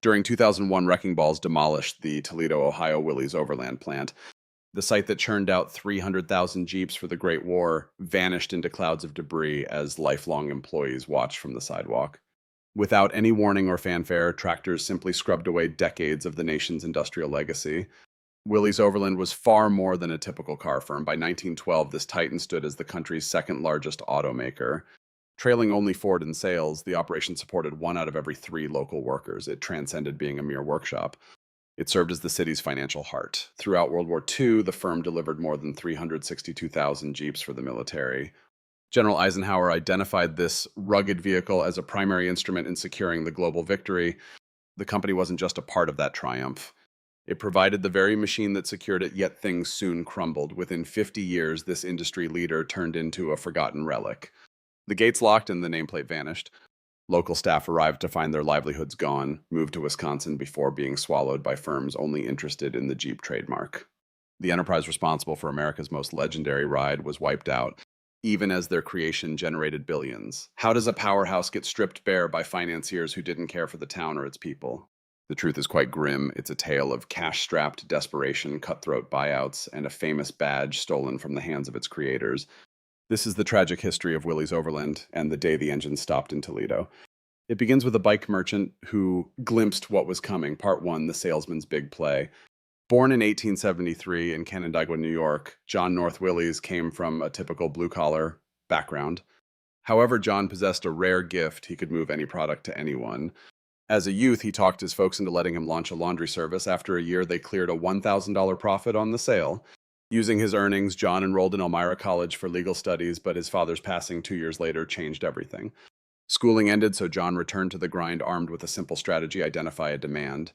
During 2001, wrecking balls demolished the Toledo, Ohio Willys-Overland plant. The site that churned out 300,000 Jeeps for the Great War vanished into clouds of debris as lifelong employees watched from the sidewalk. Without any warning or fanfare, tractors simply scrubbed away decades of the nation's industrial legacy. Willys-Overland was far more than a typical car firm. By 1912, this titan stood as the country's second largest automaker. Trailing only Ford in sales, the operation supported 1 out of every 3 local workers. It transcended being a mere workshop. It served as the city's financial heart. Throughout World War II, the firm delivered more than 362,000 Jeeps for the military. General Eisenhower identified this rugged vehicle as a primary instrument in securing the global victory. The company wasn't just a part of that triumph. It provided the very machine that secured it, yet things soon crumbled. Within 50 years, this industry leader turned into a forgotten relic. The gates locked and the nameplate vanished. Local staff arrived to find their livelihoods gone, moved to Wisconsin before being swallowed by firms only interested in the Jeep trademark. The enterprise responsible for America's most legendary ride was wiped out, even as their creation generated billions. How does a powerhouse get stripped bare by financiers who didn't care for the town or its people? The truth is quite grim. It's a tale of cash-strapped desperation, cutthroat buyouts, and a famous badge stolen from the hands of its creators. This is the tragic history of Willys-Overland and the day the engine stopped in Toledo. It begins with a bike merchant who glimpsed what was coming. Part 1, the salesman's big play. Born in 1873 in Canandaigua, New York, John North Willys came from a typical blue-collar background. However, John possessed a rare gift. He could move any product to anyone. As a youth, he talked his folks into letting him launch a laundry service. After a year, they cleared a $1,000 profit on the sale. Using his earnings, John enrolled in Elmira College for legal studies, but his father's passing 2 years later changed everything. Schooling ended, so John returned to the grind armed with a simple strategy: identify a demand.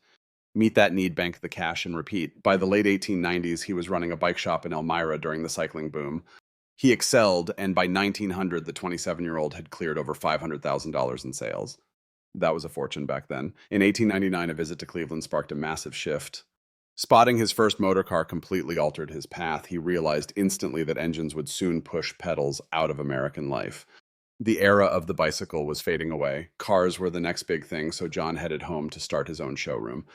Meet that need, bank the cash, and repeat. By the late 1890s, he was running a bike shop in Elmira during the cycling boom. He excelled, and by 1900, the 27-year-old had cleared over $500,000 in sales. That was a fortune back then. In 1899, a visit to Cleveland sparked a massive shift. Spotting his first motor car completely altered his path. He realized instantly that engines would soon push pedals out of American life. The era of the bicycle was fading away. Cars were the next big thing, so John headed home to start his own showroom.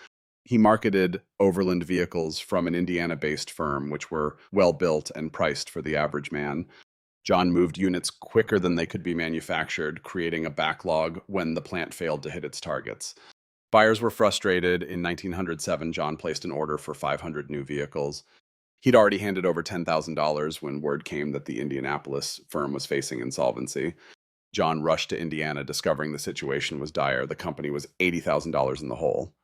He marketed overland vehicles from an Indiana-based firm, which were well-built and priced for the average man. John moved units quicker than they could be manufactured, creating a backlog when the plant failed to hit its targets. Buyers were frustrated. In 1907, John placed an order for 500 new vehicles. He'd already handed over $10,000 when word came that the Indianapolis firm was facing insolvency. John rushed to Indiana, discovering the situation was dire. The company was $80,000 in the hole.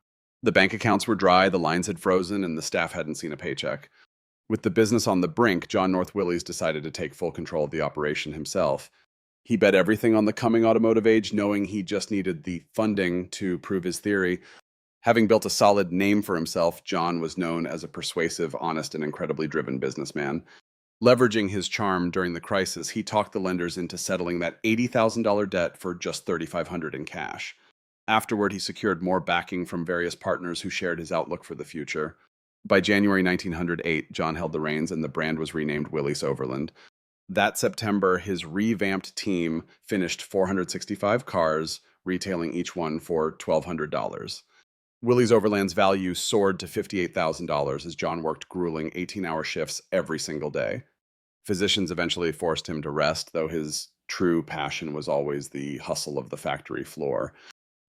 The bank accounts were dry, the lines had frozen, and the staff hadn't seen a paycheck. With the business on the brink, John North Willys decided to take full control of the operation himself. He bet everything on the coming automotive age, knowing he just needed the funding to prove his theory. Having built a solid name for himself, John was known as a persuasive, honest, and incredibly driven businessman. Leveraging his charm during the crisis, he talked the lenders into settling that $80,000 debt for just $3,500 in cash. Afterward, he secured more backing from various partners who shared his outlook for the future. By January 1908, John held the reins and the brand was renamed Willys-Overland. That September, his revamped team finished 465 cars, retailing each one for $1,200. Willys-Overland's value soared to $58,000 as John worked grueling 18-hour shifts every single day. Physicians eventually forced him to rest, though his true passion was always the hustle of the factory floor.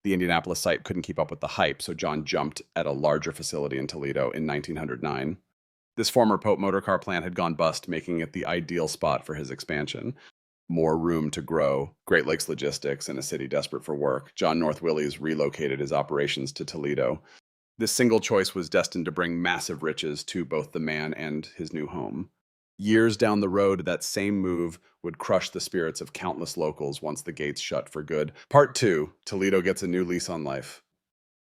The Indianapolis site couldn't keep up with the hype, so John jumped at a larger facility in Toledo in 1909. This former Pope motorcar plant had gone bust, making it the ideal spot for his expansion. More room to grow, Great Lakes logistics, and a city desperate for work. John North Willys relocated his operations to Toledo. This single choice was destined to bring massive riches to both the man and his new home. Years down the road, that same move would crush the spirits of countless locals once the gates shut for good. Part 2, Toledo gets a new lease on life.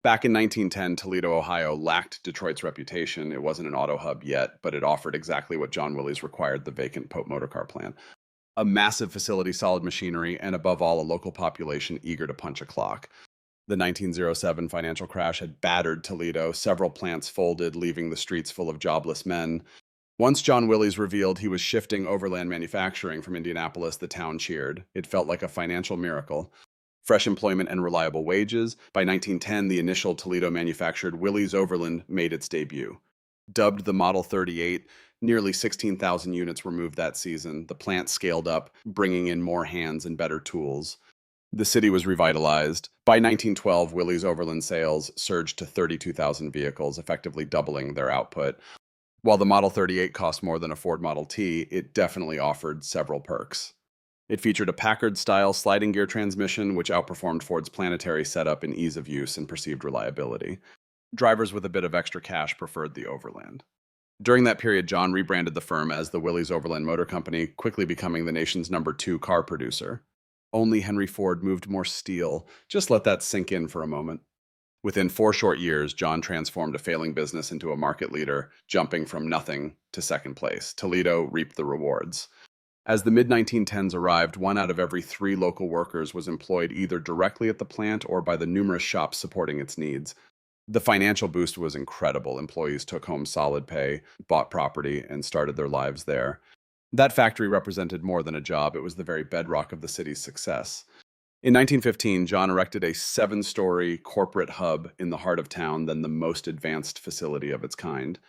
Back in 1910, Toledo, Ohio lacked Detroit's reputation. It wasn't an auto hub yet, but it offered exactly what John Willys required: the vacant Pope motorcar plant. A massive facility, solid machinery, and above all, a local population eager to punch a clock. The 1907 financial crash had battered Toledo. Several plants folded, leaving the streets full of jobless men. Once John Willys revealed he was shifting overland manufacturing from Indianapolis, the town cheered. It felt like a financial miracle. Fresh employment and reliable wages. By 1910, the initial Toledo manufactured Willys-Overland made its debut. Dubbed the Model 38, nearly 16,000 units were moved that season. The plant scaled up, bringing in more hands and better tools. The city was revitalized. By 1912, Willys-Overland sales surged to 32,000 vehicles, effectively doubling their output. While the Model 38 cost more than a Ford Model T, it definitely offered several perks. It featured a Packard-style sliding gear transmission, which outperformed Ford's planetary setup in ease of use and perceived reliability. Drivers with a bit of extra cash preferred the Overland. During that period, John rebranded the firm as the Willys-Overland Motor Company, quickly becoming the nation's #2 car producer. Only Henry Ford moved more steel. Just let that sink in for a moment. Within 4 short years, John transformed a failing business into a market leader, jumping from nothing to second place. Toledo reaped the rewards. As the mid-1910s arrived, 1 out of every 3 local workers was employed either directly at the plant or by the numerous shops supporting its needs. The financial boost was incredible. Employees took home solid pay, bought property, and started their lives there. That factory represented more than a job. It was the very bedrock of the city's success. In 1915, John erected a 7-story corporate hub in the heart of town, then the most advanced facility of its kind.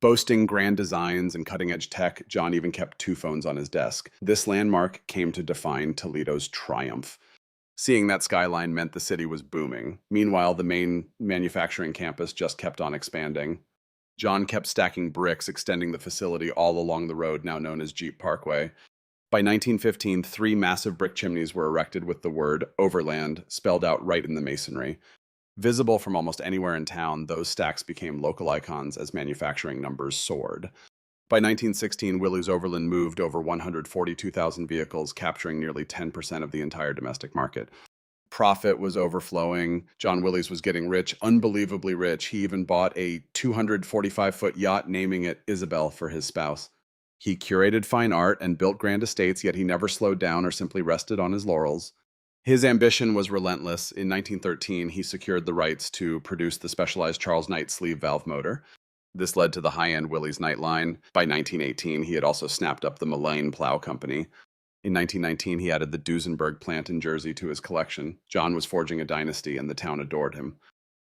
Boasting grand designs and cutting-edge tech, John even kept 2 phones on his desk. This landmark came to define Toledo's triumph. Seeing that skyline meant the city was booming. Meanwhile, the main manufacturing campus just kept on expanding. John kept stacking bricks, extending the facility all along the road now known as Jeep Parkway. By 1915, 3 massive brick chimneys were erected with the word Overland spelled out right in the masonry. Visible from almost anywhere in town, those stacks became local icons as manufacturing numbers soared. By 1916, Willys-Overland moved over 142,000 vehicles, capturing nearly 10% of the entire domestic market. Profit was overflowing. John Willys was getting rich, unbelievably rich. He even bought a 245-foot yacht, naming it Isabel for his spouse. He curated fine art and built grand estates, yet he never slowed down or simply rested on his laurels. His ambition was relentless. In 1913, he secured the rights to produce the specialized Charles Knight sleeve valve motor. This led to the high-end Willys Knight line. By 1918, he had also snapped up the Mullane Plow Company. In 1919, he added the Duesenberg plant in Jersey to his collection. John was forging a dynasty, and the town adored him.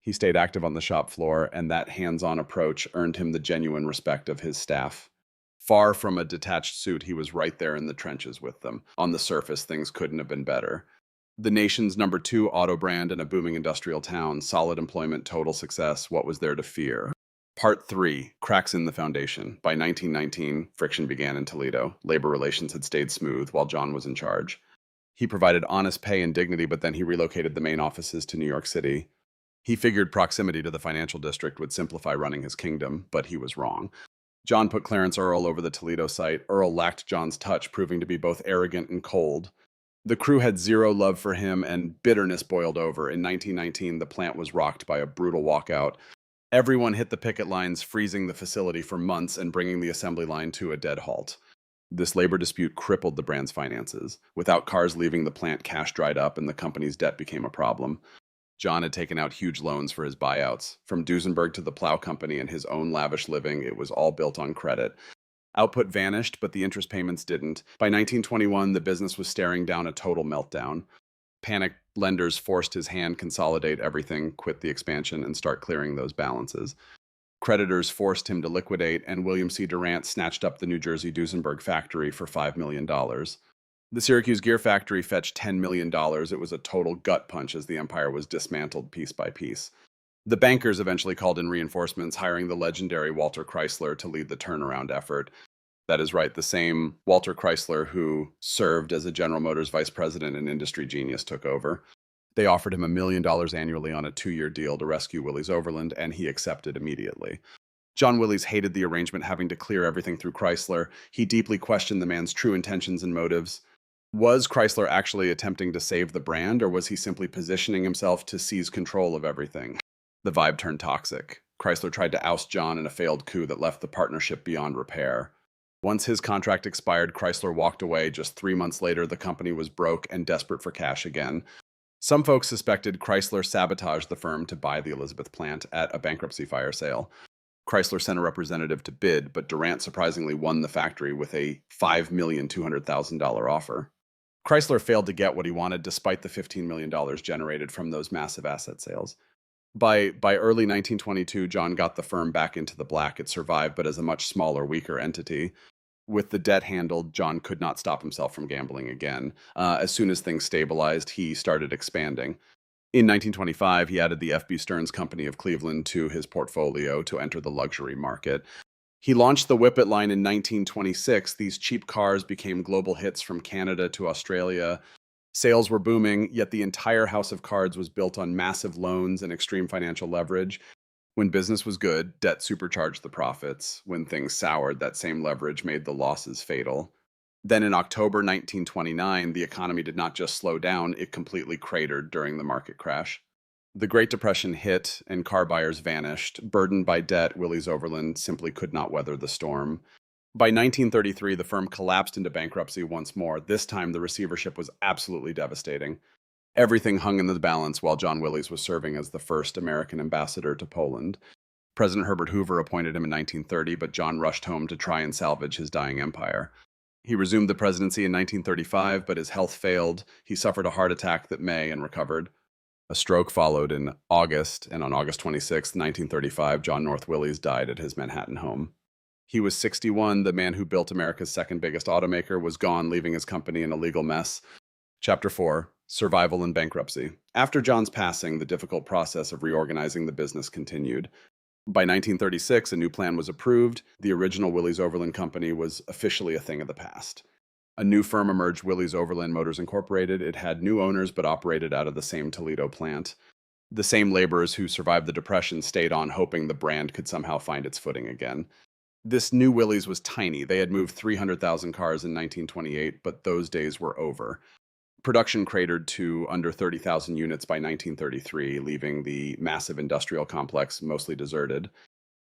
He stayed active on the shop floor, and that hands-on approach earned him the genuine respect of his staff. Far from a detached suit, he was right there in the trenches with them. On the surface, things couldn't have been better. The nation's #2 auto brand in a booming industrial town, solid employment, total success. What was there to fear? Part 3, cracks in the foundation. By 1919, friction began in Toledo. Labor relations had stayed smooth while John was in charge. He provided honest pay and dignity, but then he relocated the main offices to New York City. He figured proximity to the financial district would simplify running his kingdom, but he was wrong. John put Clarence Earl over the Toledo site. Earl lacked John's touch, proving to be both arrogant and cold. The crew had zero love for him, and bitterness boiled over. In 1919, the plant was rocked by a brutal walkout. Everyone hit the picket lines, freezing the facility for months and bringing the assembly line to a dead halt. This labor dispute crippled the brand's finances. Without cars leaving the plant, cash dried up and the company's debt became a problem. John had taken out huge loans for his buyouts. From Duesenberg to the plow company and his own lavish living, it was all built on credit. Output vanished, but the interest payments didn't. By 1921, the business was staring down a total meltdown. Panicked lenders forced his hand consolidate everything, quit the expansion, and start clearing those balances. Creditors forced him to liquidate, and William C. Durant snatched up the New Jersey Duesenberg factory for $5 million. The Syracuse gear factory fetched $10 million. It was a total gut punch as the empire was dismantled piece by piece. The bankers eventually called in reinforcements, hiring the legendary Walter Chrysler to lead the turnaround effort. That is right, the same Walter Chrysler who served as a General Motors vice president and industry genius took over. They offered him $1 million annually on a 2-year deal to rescue Willys-Overland, and he accepted immediately. John Willys hated the arrangement, having to clear everything through Chrysler. He deeply questioned the man's true intentions and motives. Was Chrysler actually attempting to save the brand, or was he simply positioning himself to seize control of everything? The vibe turned toxic. Chrysler tried to oust John in a failed coup that left the partnership beyond repair. Once his contract expired, Chrysler walked away. Just 3 months later, the company was broke and desperate for cash again. Some folks suspected Chrysler sabotaged the firm to buy the Elizabeth plant at a bankruptcy fire sale. Chrysler sent a representative to bid, but Durant surprisingly won the factory with a $5,200,000 offer. Chrysler failed to get what he wanted despite the $15 million generated from those massive asset sales. By early 1922, John got the firm back into the black. It survived, but as a much smaller, weaker entity. With the debt handled, John could not stop himself from gambling again. As soon as things stabilized, he started expanding. In 1925, he added the F.B. Stearns Company of Cleveland to his portfolio to enter the luxury market. He launched the Whippet line in 1926. These cheap cars became global hits from Canada to Australia. Sales were booming, yet the entire house of cards was built on massive loans and extreme financial leverage. When business was good, debt supercharged the profits. When things soured, that same leverage made the losses fatal. Then in October 1929, the economy did not just slow down, it completely cratered during the market crash. The Great Depression hit and car buyers vanished. Burdened by debt, Willys-Overland simply could not weather the storm. By 1933, the firm collapsed into bankruptcy once more. This time, the receivership was absolutely devastating. Everything hung in the balance while John Willys was serving as the first American ambassador to Poland. President Herbert Hoover appointed him in 1930, but John rushed home to try and salvage his dying empire. He resumed the presidency in 1935, but his health failed. He suffered a heart attack that May and recovered. A stroke followed in August, and on August 26, 1935, John North Willys died at his Manhattan home. He was 61. The man who built America's second biggest automaker was gone, leaving his company in a legal mess. Chapter 4: Survival and Bankruptcy. After John's passing, the difficult process of reorganizing the business continued. By 1936, a new plan was approved. The original Willys-Overland Company was officially a thing of the past. A new firm emerged, Willys-Overland Motors Incorporated. It had new owners but operated out of the same Toledo plant. The same laborers who survived the Depression stayed on, hoping the brand could somehow find its footing again. This new Willys was tiny. They had moved 300,000 cars in 1928, but those days were over. Production cratered to under 30,000 units by 1933, leaving the massive industrial complex mostly deserted.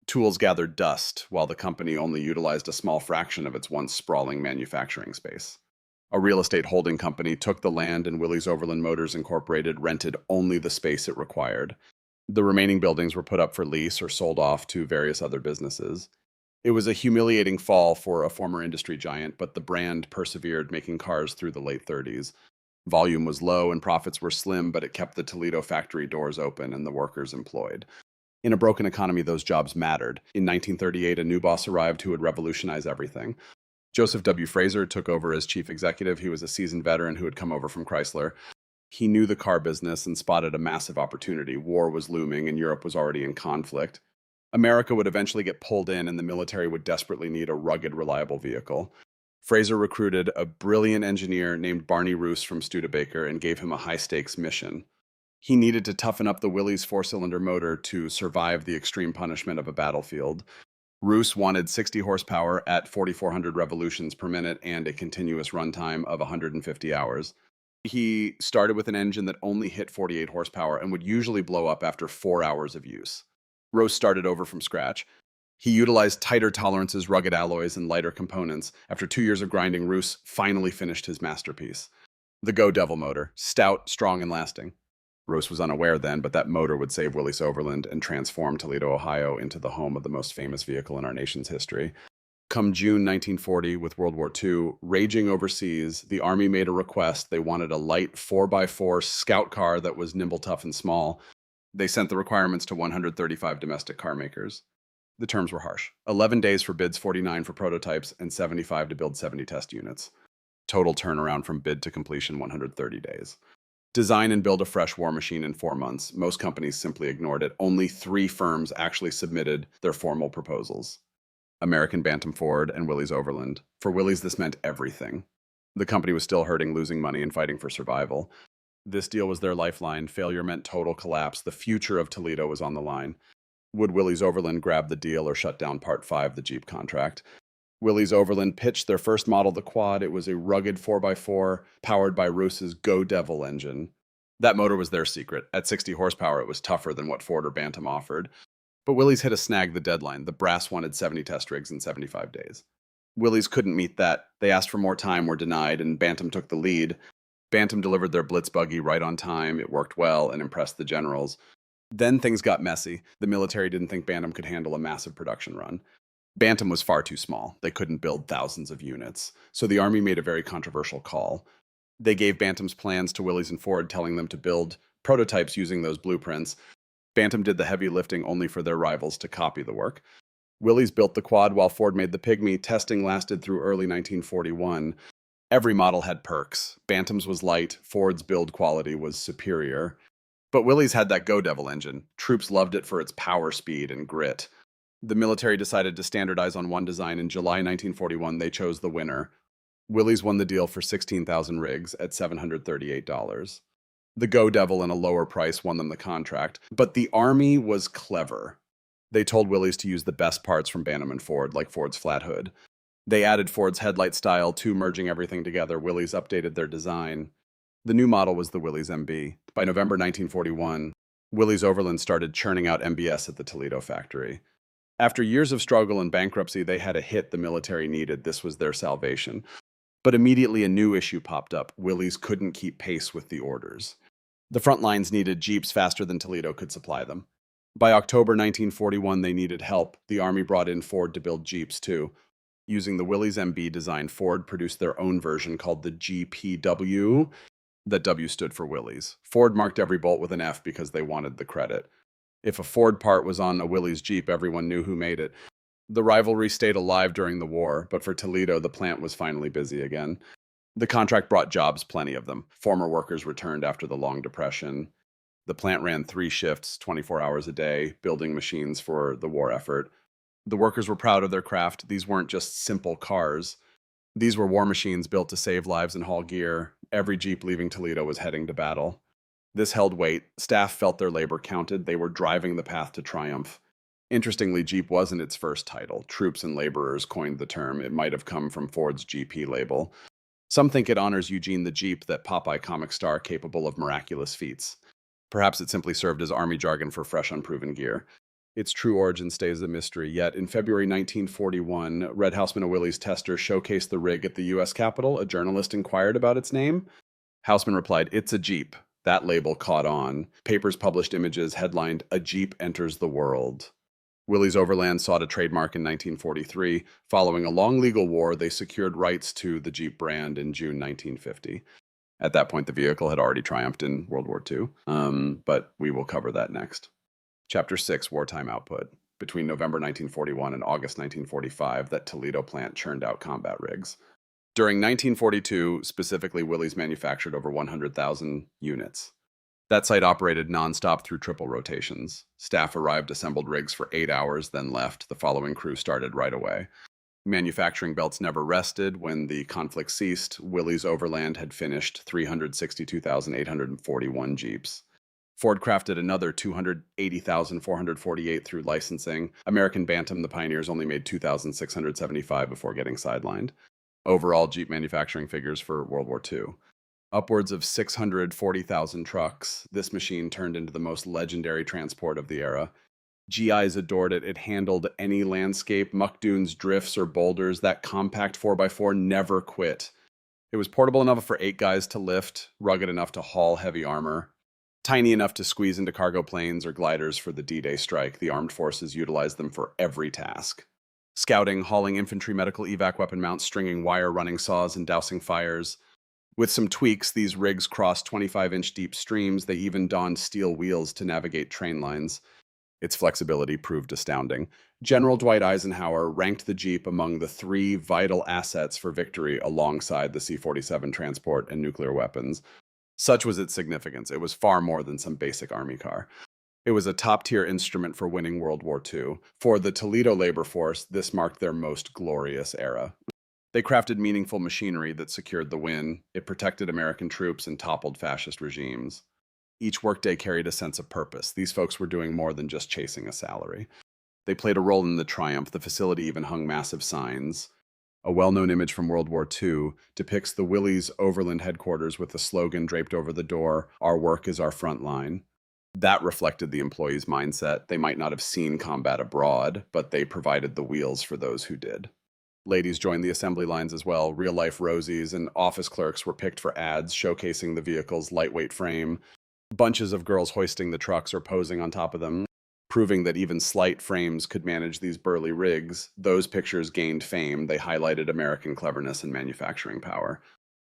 Tools gathered dust, while the company only utilized a small fraction of its once sprawling manufacturing space. A real estate holding company took the land, and Willys-Overland Motors Incorporated rented only the space it required. The remaining buildings were put up for lease or sold off to various other businesses. It was a humiliating fall for a former industry giant, but the brand persevered, making cars through the late 30s. Volume was low and profits were slim, but it kept the Toledo factory doors open and the workers employed. In a broken economy, those jobs mattered. In 1938, a new boss arrived who would revolutionize everything. Joseph W. Fraser took over as chief executive. He was a seasoned veteran who had come over from Chrysler. He knew the car business and spotted a massive opportunity. War was looming and Europe was already in conflict. America would eventually get pulled in and the military would desperately need a rugged, reliable vehicle. Fraser recruited a brilliant engineer named Barney Roos from Studebaker and gave him a high-stakes mission. He needed to toughen up the Willys four-cylinder motor to survive the extreme punishment of a battlefield. Roos wanted 60 horsepower at 4,400 revolutions per minute and a continuous runtime of 150 hours. He started with an engine that only hit 48 horsepower and would usually blow up after 4 hours of use. Roos started over from scratch. He utilized tighter tolerances, rugged alloys, and lighter components. After 2 years of grinding, Roos finally finished his masterpiece. The Go Devil motor, stout, strong, and lasting. Roos was unaware then, but that motor would save Willys-Overland and transform Toledo, Ohio into the home of the most famous vehicle in our nation's history. Come June 1940, with World War II raging overseas, the Army made a request. They wanted a light 4x4 scout car that was nimble, tough, and small. They sent the requirements to 135 domestic car makers. The terms were harsh. 11 days for bids, 49 for prototypes, and 75 to build 70 test units. Total turnaround from bid to completion, 130 days. Design and build a fresh war machine in 4 months. Most companies simply ignored it. Only 3 firms actually submitted their formal proposals: American Bantam Ford and Willys-Overland. For Willys, this meant everything. The company was still hurting, losing money, and fighting for survival. This deal was their lifeline. Failure meant total collapse. The future of Toledo was on the line. Would Willys-Overland grab the deal or shut down Part 5, the Jeep contract? Willys-Overland pitched their first model, the Quad. It was a rugged 4x4 powered by Roos's Go Devil engine. That motor was their secret. At 60 horsepower, it was tougher than what Ford or Bantam offered. But Willys hit a snag: the deadline. The brass wanted 70 test rigs in 75 days. Willys couldn't meet that. They asked for more time, were denied, and Bantam took the lead. Bantam delivered their Blitz buggy right on time. It worked well and impressed the generals. Then things got messy. The military didn't think Bantam could handle a massive production run. Bantam was far too small. They couldn't build thousands of units. So the Army made a very controversial call. They gave Bantam's plans to Willys and Ford, telling them to build prototypes using those blueprints. Bantam did the heavy lifting only for their rivals to copy the work. Willys built the quad while Ford made the Pygmy. Testing lasted through early 1941. Every model had perks. Bantam's was light, Ford's build quality was superior. But Willys had that Go Devil engine. Troops loved it for its power, speed, and grit. The military decided to standardize on one design. In July 1941, they chose the winner. Willys won the deal for 16,000 rigs at $738. The Go Devil, in a lower price, won them the contract. But the Army was clever. They told Willys to use the best parts from Bantam and Ford, like Ford's flat hood. They added Ford's headlight style too, merging everything together. Willys updated their design. The new model was the Willys MB. By November 1941, Willys-Overland started churning out MBS at the Toledo factory. After years of struggle and bankruptcy, they had a hit the military needed. This was their salvation. But immediately a new issue popped up. Willys couldn't keep pace with the orders. The front lines needed Jeeps faster than Toledo could supply them. By October 1941, they needed help. The Army brought in Ford to build Jeeps too. Using the Willys MB design, Ford produced their own version called the GPW. That W stood for Willys. Ford marked every bolt with an F because they wanted the credit. If a Ford part was on a Willys Jeep, everyone knew who made it. The rivalry stayed alive during the war, but for Toledo, the plant was finally busy again. The contract brought jobs, plenty of them. Former workers returned after the Long Depression. The plant ran 3 shifts, 24 hours a day, building machines for the war effort. The workers were proud of their craft. These weren't just simple cars. These were war machines built to save lives and haul gear. Every Jeep leaving Toledo was heading to battle. This held weight. Staff felt their labor counted. They were driving the path to triumph. Interestingly, Jeep wasn't its first title. Troops and laborers coined the term. It might have come from Ford's GP label. Some think it honors Eugene the Jeep, that Popeye comic star capable of miraculous feats. Perhaps it simply served as Army jargon for fresh, unproven gear. Its true origin stays a mystery, yet in February 1941, Red Houseman, a Willys tester, showcased the rig at the U.S. Capitol. A journalist inquired about its name. Houseman replied, "It's a Jeep." That label caught on. Papers published images headlined, "A Jeep Enters the World." Willys-Overland sought a trademark in 1943. Following a long legal war, they secured rights to the Jeep brand in June 1950. At that point, the vehicle had already triumphed in World War II, but we will cover that next. Chapter 6, Wartime Output. Between November 1941 and August 1945, that Toledo plant churned out combat rigs. During 1942, specifically, Willys manufactured over 100,000 units. That site operated nonstop through triple rotations. Staff arrived, assembled rigs for 8 hours, then left. The following crew started right away. Manufacturing belts never rested. When the conflict ceased, Willys-Overland had finished 362,841 Jeeps. Ford crafted another 280,448 through licensing. American Bantam, the pioneers, only made 2,675 before getting sidelined. Overall, Jeep manufacturing figures for World War II. Upwards of 640,000 trucks. This machine turned into the most legendary transport of the era. GIs adored it. It handled any landscape, muck dunes, drifts, or boulders. That compact 4x4 never quit. It was portable enough for 8 guys to lift, rugged enough to haul heavy armor, tiny enough to squeeze into cargo planes or gliders for the D-Day strike. The armed forces utilized them for every task. Scouting, hauling infantry medical evac weapon mounts, stringing wire, running saws, and dousing fires. With some tweaks, these rigs crossed 25-inch deep streams. They even donned steel wheels to navigate train lines. Its flexibility proved astounding. General Dwight Eisenhower ranked the Jeep among the 3 vital assets for victory alongside the C-47 transport and nuclear weapons. Such was its significance. It was far more than some basic army car. It was a top-tier instrument for winning World War II. For the Toledo labor force, this marked their most glorious era. They crafted meaningful machinery that secured the win. It protected American troops and toppled fascist regimes. Each workday carried a sense of purpose. These folks were doing more than just chasing a salary. They played a role in the triumph. The facility even hung massive signs. A well-known image from World War II depicts the Willys-Overland headquarters with the slogan draped over the door, "Our work is our front line." That reflected the employees' mindset. They might not have seen combat abroad, but they provided the wheels for those who did. Ladies joined the assembly lines as well. Real-life Rosies and office clerks were picked for ads showcasing the vehicle's lightweight frame. Bunches of girls hoisting the trucks or posing on top of them, proving that even slight frames could manage these burly rigs. Those pictures gained fame. They highlighted American cleverness and manufacturing power.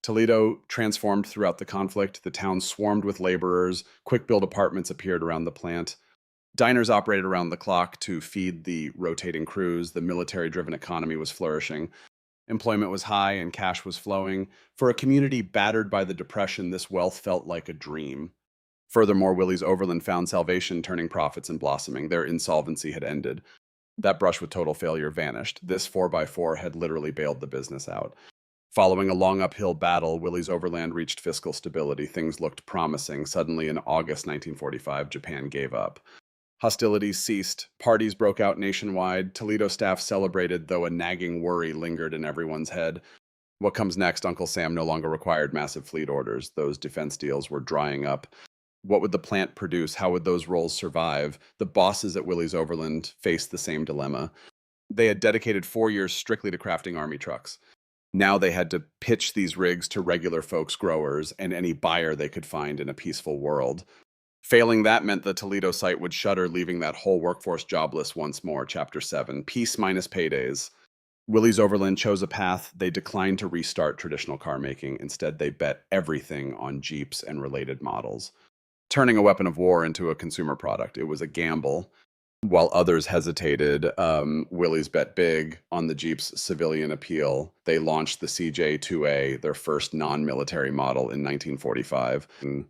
Toledo transformed throughout the conflict. The town swarmed with laborers. Quick build apartments appeared around the plant. Diners operated around the clock to feed the rotating crews. The military driven economy was flourishing. Employment was high and cash was flowing. For a community battered by the Depression, this wealth felt like a dream. Furthermore, Willys-Overland found salvation, turning profits and blossoming. Their insolvency had ended. That brush with total failure vanished. This 4x4 had literally bailed the business out. Following a long uphill battle, Willys-Overland reached fiscal stability. Things looked promising. Suddenly, in August 1945, Japan gave up. Hostilities ceased. Parties broke out nationwide. Toledo staff celebrated, though a nagging worry lingered in everyone's head. What comes next? Uncle Sam no longer required massive fleet orders. Those defense deals were drying up. What would the plant produce? How would those roles survive? The bosses at Willys-Overland faced the same dilemma. They had dedicated 4 years strictly to crafting army trucks. Now they had to pitch these rigs to regular folks, growers, and any buyer they could find in a peaceful world. Failing that meant the Toledo site would shutter, leaving that whole workforce jobless once more. Chapter 7, Peace minus paydays. Willys-Overland chose a path. They declined to restart traditional car making. Instead, they bet everything on Jeeps and related models, turning a weapon of war into a consumer product. It was a gamble. While others hesitated, Willys bet big on the Jeep's civilian appeal. They launched the CJ2A, their first non-military model, in 1945. And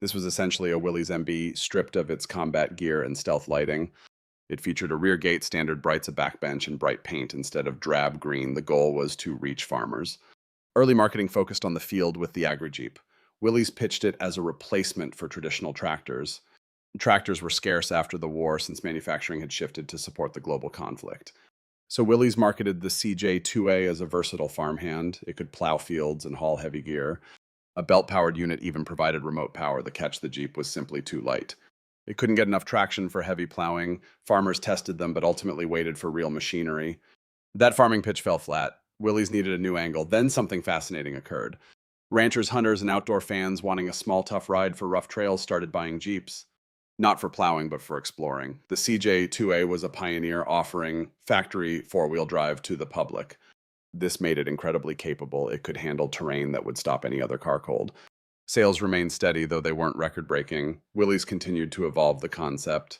this was essentially a Willys MB stripped of its combat gear and stealth lighting. It featured a rear gate, standard brights, a backbench, and bright paint instead of drab green. The goal was to reach farmers. Early marketing focused on the field with the agri-Jeep. Willys pitched it as a replacement for traditional tractors. Tractors were scarce after the war since manufacturing had shifted to support the global conflict. So Willys marketed the CJ2A as a versatile farmhand. It could plow fields and haul heavy gear. A belt-powered unit even provided remote power. The catch: the Jeep was simply too light. It couldn't get enough traction for heavy plowing. Farmers tested them, but ultimately waited for real machinery. That farming pitch fell flat. Willys needed a new angle. Then something fascinating occurred. Ranchers, hunters, and outdoor fans wanting a small, tough ride for rough trails started buying Jeeps. Not for plowing, but for exploring. The CJ2A was a pioneer, offering factory four-wheel drive to the public. This made it incredibly capable. It could handle terrain that would stop any other car cold. Sales remained steady, though they weren't record-breaking. Willys continued to evolve the concept.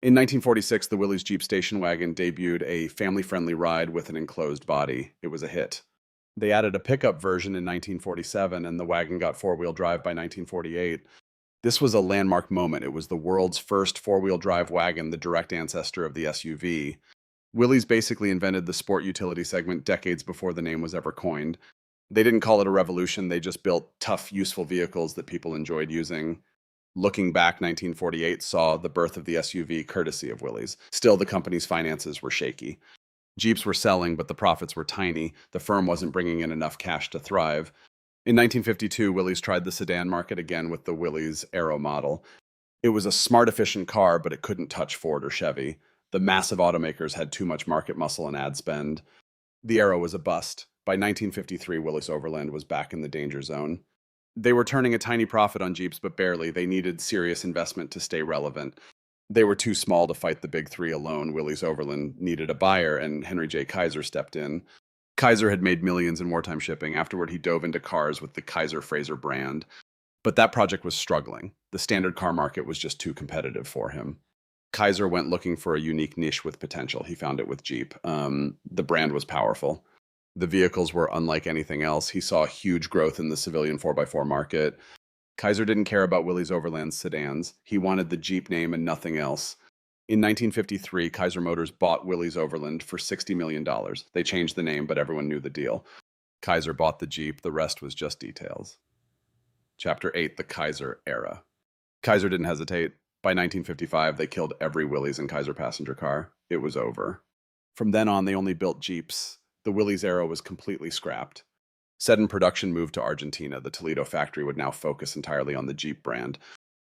In 1946, the Willys Jeep station wagon debuted a family-friendly ride with an enclosed body. It was a hit. They added a pickup version in 1947, and the wagon got four-wheel drive by 1948. This was a landmark moment. It was the world's first four-wheel drive wagon, the direct ancestor of the SUV. Willys basically invented the sport utility segment decades before the name was ever coined. They didn't call it a revolution. They just built tough, useful vehicles that people enjoyed using. Looking back, 1948 saw the birth of the SUV courtesy of Willys. Still, the company's finances were shaky. Jeeps were selling, but the profits were tiny. The firm wasn't bringing in enough cash to thrive. In 1952, Willys tried the sedan market again with the Willys Aero model. It was a smart, efficient car, but it couldn't touch Ford or Chevy. The massive automakers had too much market muscle and ad spend. The Aero was a bust. By 1953, Willys-Overland was back in the danger zone. They were turning a tiny profit on Jeeps, but barely. They needed serious investment to stay relevant. They were too small to fight the big three alone. Willys-Overland needed a buyer, and Henry J. Kaiser stepped in. Kaiser had made millions in wartime shipping. Afterward, he dove into cars with the Kaiser Fraser brand. But that project was struggling. The standard car market was just too competitive for him. Kaiser went looking for a unique niche with potential. He found it with Jeep. The brand was powerful. The vehicles were unlike anything else. He saw huge growth in the civilian 4x4 market. Kaiser didn't care about Willys-Overland's sedans. He wanted the Jeep name and nothing else. In 1953, Kaiser Motors bought Willys-Overland for $60 million. They changed the name, but everyone knew the deal. Kaiser bought the Jeep. The rest was just details. Chapter 8, the Kaiser Era. Kaiser didn't hesitate. By 1955, they killed every Willys and Kaiser passenger car. It was over. From then on, they only built Jeeps. The Willys Aero was completely scrapped. Sedan production moved to Argentina. The Toledo factory would now focus entirely on the Jeep brand.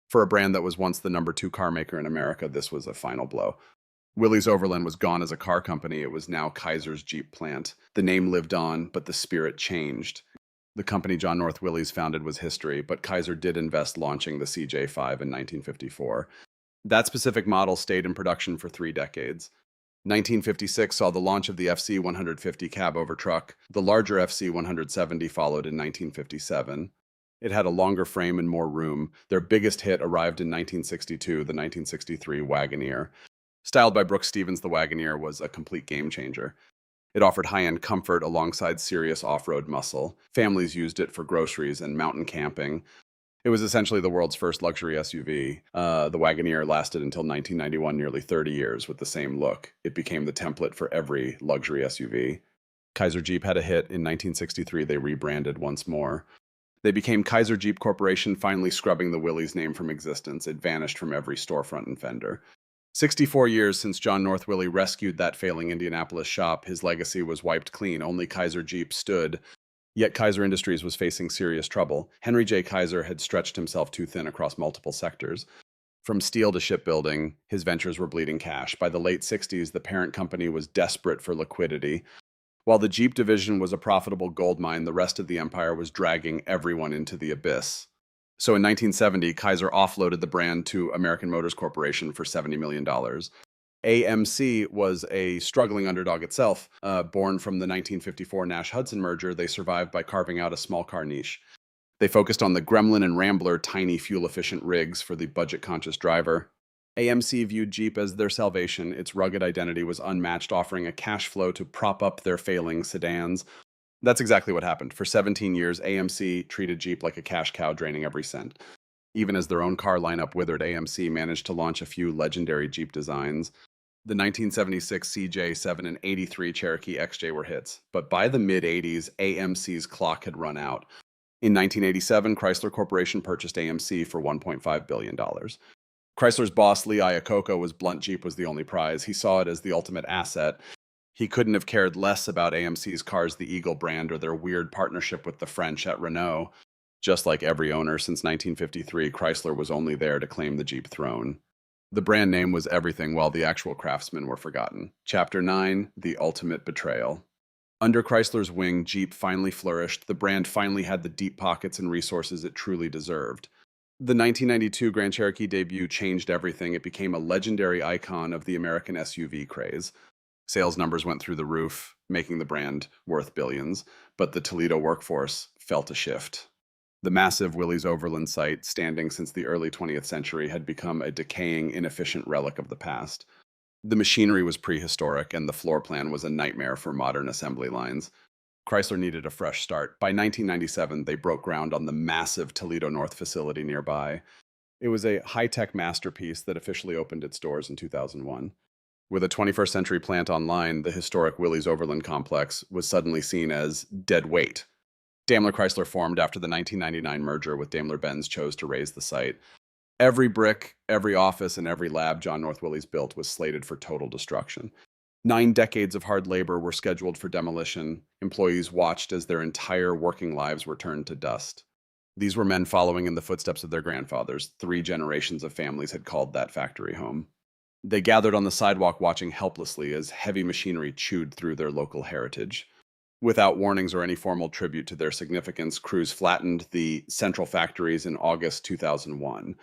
For a brand that was once the #2 car maker in America, this was a final blow. Willys-Overland was gone as a car company. It was now Kaiser's Jeep plant. The name lived on, but the spirit changed. The company John North Willys founded was history, but Kaiser did invest launching the CJ5 in 1954. That specific model stayed in production for 3 decades. 1956 saw the launch of the FC 150 cab over truck. The larger FC 170 followed in 1957. It had a longer frame and more room. Their biggest hit arrived in 1962, the 1963 Wagoneer. Styled by Brooks Stevens, the Wagoneer was a complete game changer. It offered high-end comfort alongside serious off-road muscle. Families used it for groceries and mountain camping. It was essentially the world's first luxury SUV. The Wagoneer lasted until 1991, nearly 30 years with the same look. It became the template for every luxury SUV. Kaiser Jeep had a hit. In 1963, they rebranded once more. They became Kaiser Jeep Corporation, finally scrubbing the Willys name from existence. It vanished from every storefront and fender. 64 years since John North Willys rescued that failing Indianapolis shop, his legacy was wiped clean. Only Kaiser Jeep stood. Yet Kaiser Industries was facing serious trouble. Henry J. Kaiser had stretched himself too thin across multiple sectors. From steel to shipbuilding, his ventures were bleeding cash. By the late 60s, the parent company was desperate for liquidity. While the Jeep division was a profitable goldmine, the rest of the empire was dragging everyone into the abyss. So in 1970, Kaiser offloaded the brand to American Motors Corporation for $70 million. AMC was a struggling underdog itself. Born from the 1954 Nash-Hudson merger, they survived by carving out a small car niche. They focused on the Gremlin and Rambler tiny fuel-efficient rigs for the budget-conscious driver. AMC viewed Jeep as their salvation. Its rugged identity was unmatched, offering a cash flow to prop up their failing sedans. That's exactly what happened. For 17 years, AMC treated Jeep like a cash cow, draining every cent. Even as their own car lineup withered, AMC managed to launch a few legendary Jeep designs. The 1976 CJ7 and 83 Cherokee XJ were hits, but by the mid-80s, AMC's clock had run out. In 1987, Chrysler Corporation purchased AMC for $1.5 billion. Chrysler's boss, Lee Iacocca, was blunt. Jeep was the only prize. He saw it as the ultimate asset. He couldn't have cared less about AMC's cars, the Eagle brand, or their weird partnership with the French at Renault. Just like every owner since 1953, Chrysler was only there to claim the Jeep throne. The brand name was everything, while the actual craftsmen were forgotten. Chapter 9, The Ultimate Betrayal. Under Chrysler's wing, Jeep finally flourished. The brand finally had the deep pockets and resources it truly deserved. The 1992 Grand Cherokee debut changed everything. It became a legendary icon of the American SUV craze. Sales numbers went through the roof, making the brand worth billions, but the Toledo workforce felt a shift. The massive Willys-Overland site, standing since the early 20th century, had become a decaying, inefficient relic of the past. The machinery was prehistoric, and the floor plan was a nightmare for modern assembly lines. Chrysler needed a fresh start. By 1997, they broke ground on the massive Toledo North facility nearby. It was a high-tech masterpiece that officially opened its doors in 2001. With a 21st century plant online, the historic Willys-Overland complex was suddenly seen as dead weight. Daimler Chrysler formed after the 1999 merger with Daimler-Benz chose to raise the site. Every brick, every office, and every lab John North Willys built was slated for total destruction. 9 decades of hard labor were scheduled for demolition. Employees watched as their entire working lives were turned to dust. These were men following in the footsteps of their grandfathers. 3 generations of families had called that factory home. They gathered on the sidewalk watching helplessly as heavy machinery chewed through their local heritage. Without warnings or any formal tribute to their significance, crews flattened the central factories in August 2001.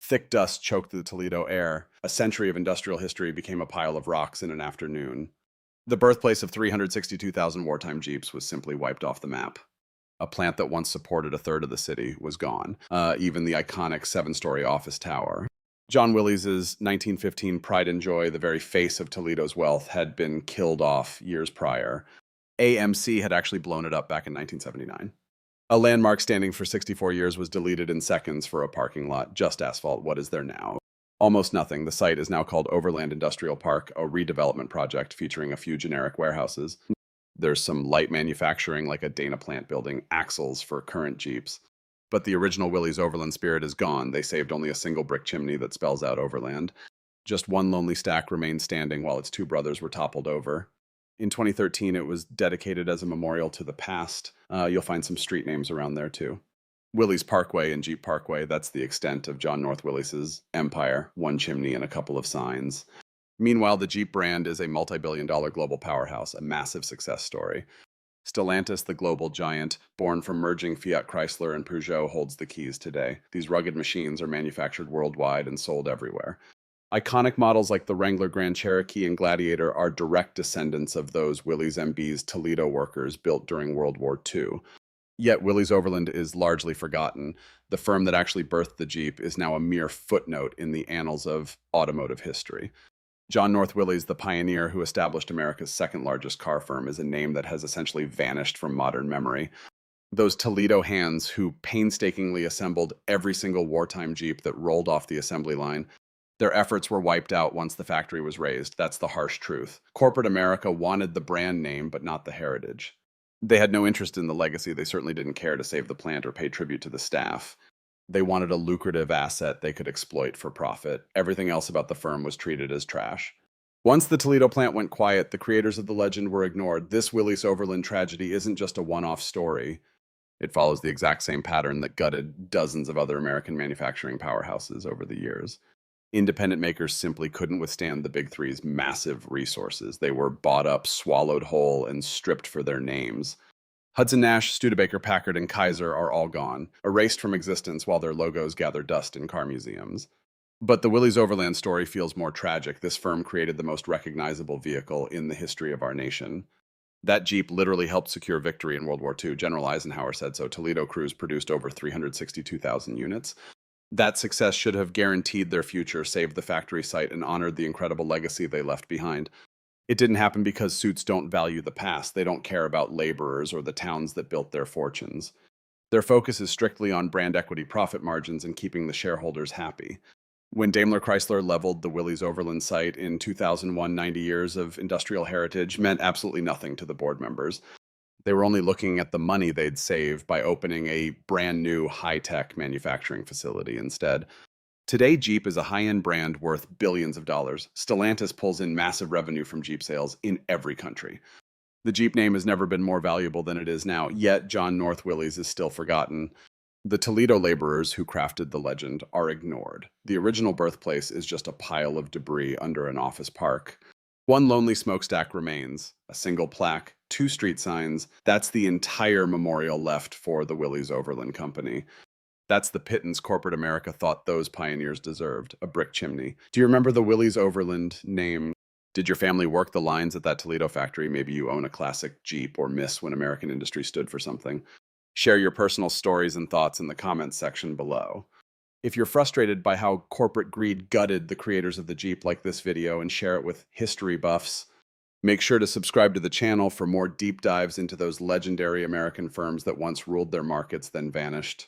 Thick dust choked the Toledo air. A century of industrial history became a pile of rocks in an afternoon. The birthplace of 362,000 wartime Jeeps was simply wiped off the map. A plant that once supported a third of the city was gone, even the iconic 7-story office tower. John Willys' 1915 pride and joy, the very face of Toledo's wealth, had been killed off years prior. AMC had actually blown it up back in 1979. A landmark standing for 64 years was deleted in seconds for a parking lot, just asphalt. What is there now? Almost nothing. The site is now called Overland Industrial Park, a redevelopment project featuring a few generic warehouses. There's some light manufacturing like a Dana plant building axles for current Jeeps. But the original Willys-Overland spirit is gone. They saved only a single brick chimney that spells out Overland. Just one lonely stack remained standing while its 2 brothers were toppled over. In 2013, it was dedicated as a memorial to the past. You'll find some street names around there, too. Willys Parkway and Jeep Parkway, that's the extent of John North Willys' empire, 1 chimney and a couple of signs. Meanwhile, the Jeep brand is a multi-billion-dollar global powerhouse, a massive success story. Stellantis, the global giant, born from merging Fiat Chrysler and Peugeot, holds the keys today. These rugged machines are manufactured worldwide and sold everywhere. Iconic models like the Wrangler Grand Cherokee and Gladiator are direct descendants of those Willys MB's Toledo workers built during World War II. Yet Willys-Overland is largely forgotten. The firm that actually birthed the Jeep is now a mere footnote in the annals of automotive history. John North Willys, the pioneer who established America's second largest car firm, is a name that has essentially vanished from modern memory. Those Toledo hands who painstakingly assembled every single wartime Jeep that rolled off the assembly line, their efforts were wiped out once the factory was razed. That's the harsh truth. Corporate America wanted the brand name, but not the heritage. They had no interest in the legacy. They certainly didn't care to save the plant or pay tribute to the staff. They wanted a lucrative asset they could exploit for profit. Everything else about the firm was treated as trash. Once the Toledo plant went quiet, the creators of the legend were ignored. This Willys-Overland tragedy isn't just a one-off story. It follows the exact same pattern that gutted dozens of other American manufacturing powerhouses over the years. Independent makers simply couldn't withstand the Big Three's massive resources. They were bought up, swallowed whole, and stripped for their names. Hudson Nash, Studebaker, Packard, and Kaiser are all gone, erased from existence while their logos gather dust in car museums. But the Willys-Overland story feels more tragic. This firm created the most recognizable vehicle in the history of our nation. That Jeep literally helped secure victory in World War II. General Eisenhower said so. Toledo crews produced over 362,000 units. That success should have guaranteed their future, saved the factory site, and honored the incredible legacy they left behind. It didn't happen because suits don't value the past. They don't care about laborers or the towns that built their fortunes. Their focus is strictly on brand equity profit margins and keeping the shareholders happy. When Daimler Chrysler leveled the Willys-Overland site in 2001, 90 years of industrial heritage meant absolutely nothing to the board members. They were only looking at the money they'd save by opening a brand new high-tech manufacturing facility instead. Today, Jeep is a high-end brand worth billions of dollars. Stellantis pulls in massive revenue from Jeep sales in every country. The Jeep name has never been more valuable than it is now, yet John North Willys is still forgotten. The Toledo laborers who crafted the legend are ignored. The original birthplace is just a pile of debris under an office park. One lonely smokestack remains, a single plaque, 2 street signs. That's the entire memorial left for the Willys-Overland Company. That's the pittance corporate America thought those pioneers deserved, a brick chimney. Do you remember the Willys-Overland name? Did your family work the lines at that Toledo factory? Maybe you own a classic Jeep or miss when American industry stood for something. Share your personal stories and thoughts in the comments section below. If you're frustrated by how corporate greed gutted the creators of the Jeep, like this video and share it with history buffs. Make sure to subscribe to the channel for more deep dives into those legendary American firms that once ruled their markets then vanished.